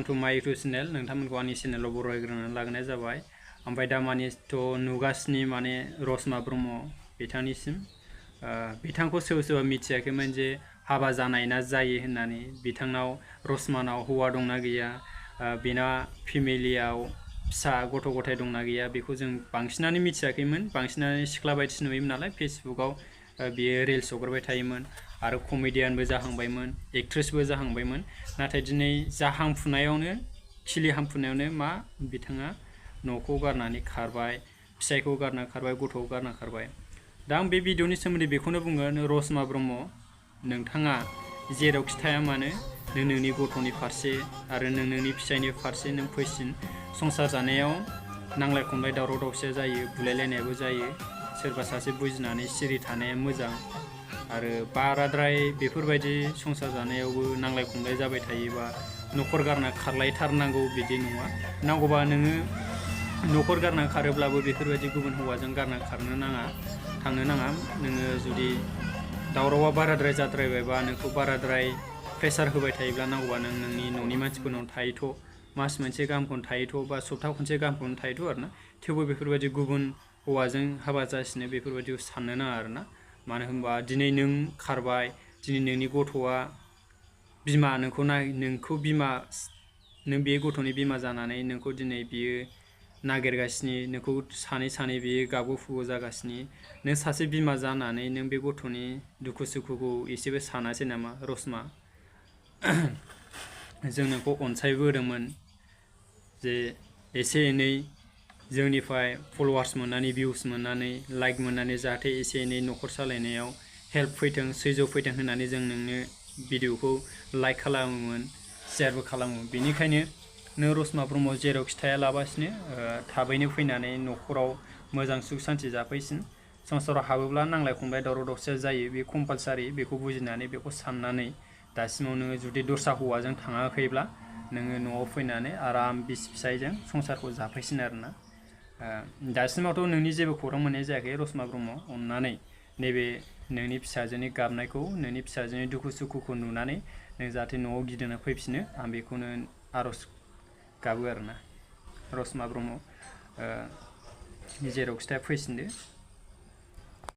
two माय YouTube channel नोंथांमोनखौ आंनि चेनेलाव बरायग्रोनानै लाग्रोनाय जाबाय ओमफ्राय दा मानेथ' नुगासिनो माने रसमा ब्रह्म बिथांनिसिम बिथांखौ सोरबा मिथियाखैमोन जे हाबा जानाय ना जायो होननानै बिथांनाव रसमानाव हौवा दंना गैया बिना फेमिलियाव फिसा गथ' गथाय दंना गैया बेखौ जों बांसिनानो मिथियाखैमोन बांसिनानो सिख्ला बायदिसो नुयोमोन नालाय फेसबुकाव बियो रिल्स हगारबाय थायोमोन आरो कमेडियानबो जाहांबायमोन एक्ट्रेसबो जाहांबायमोन नाथाय दिनै जाहांफुनायावनो खिलिहांफुनायावनो मा बिथाङा न'खौ गारनानै खारबाय फिसायखौ गारना खारबाय गथ'खौ गारना खारबाय दा आं बे भिडिअनि सोमोन्दै बेखौनो बुंगोन रसमा ब्रह्म नोंथाङा जेरावखि थाया मानो नों नोंनि गथ'नि फारसे आरो नों नोंनि फिसायनि फारसे नों फैसिन संसार जानायाव नांलाय खमलाय दावराव दावसिया जायो बुलायलायनायाबो जायो सोरबा सासे बुजिनानै सिरि थानाया मोजां आरो बाराद्राय बेफोरबायदि संसार जानायावबो नांलाय खमलाय जाबाय थायोबा न'खर गारना खारलायथारनांगौ बिदि नङा नांगौबा नोङो न'खर गारना खारोब्लाबो बेफोरबायदि गुबुन हौवाजों गारना खारनो नाङा थांनो नाङा नोङो जुदि दावरावा बाराद्राय जाद्रायबायबा नोंखौ बाराद्राय प्रेसार होबाय थायोब्ला नांगौबा नों नोंनि न'नि मानसिफोरनाव थाहैथ' मास मोनसे गाहामखौनो थाहैथ' बा सप्ता खनसे गाहामखौनो थाहैथ' आरोना थेवबो बेफोरबायदि गुबुन हौवाजों हाबा जासिनो बेफोरबायदिखौ साननो नाङा आरोना मानो होनबा दिनै नों खारबाय दिनै नोंनि गथ'आ बिमा नोंखौ बिमा नों बे गथ'नि बिमा जानानै नोंखौ दिनै बियो नागिरगासिनो नोंखौ सानै बियो गाबु फुगु जागासिनो नों सासे बिमा जानानै नों बे गथ'नि दुखु सुखुखौ एसेबो सानासै नामा रसमा जों नोंखौ अनसायबोदोंमोन जे एसे एनै जोंनिफ्राय फल'वार्स मोननानै भिउस मोननानै लाइक मोननानै जाहाथे एसे एनै न'खर सालायनायाव हेल्प फैथों सैज' फैथों होननानै जों नोंनो भिडिअखौ लाइक खालामोमोन शेयारबो खालामो बेनिखायनो नों रसमा ब्रह्म जेरावखि थायालाबासिनो थाबैनो फैनानै न'खराव मोजां सुख सान्थि जाफैसिन संसाराव हाबोब्ला नांलाय खमलाय दावराव दावसिया जायो बे कम्पालसारि बेखौ बुजिनानै बेखौ साननानै दासिमाव नोङो जुदि दस्रा हौवाजों थाङाखैब्ला नोङो न'आव फैनानै आराम बिसि फिसायजों संसारखौ जाफैसिन आरोना दासिमावथ' नोंनि जेबो खौरां मोननाय जायाखै रसमा ब्रह्म अननानै नैबे नोंनि फिसाजोनि गाबनायखौ नोंनि फिसाजोनि दुखु सुखुखौ नुनानै नों जाहाथे न'आव गिदिंना फैफिनो आं बेखौनो आर'ज गाबो आरोना रसमा ब्रह्म जेरावखि थाया फैफिनदो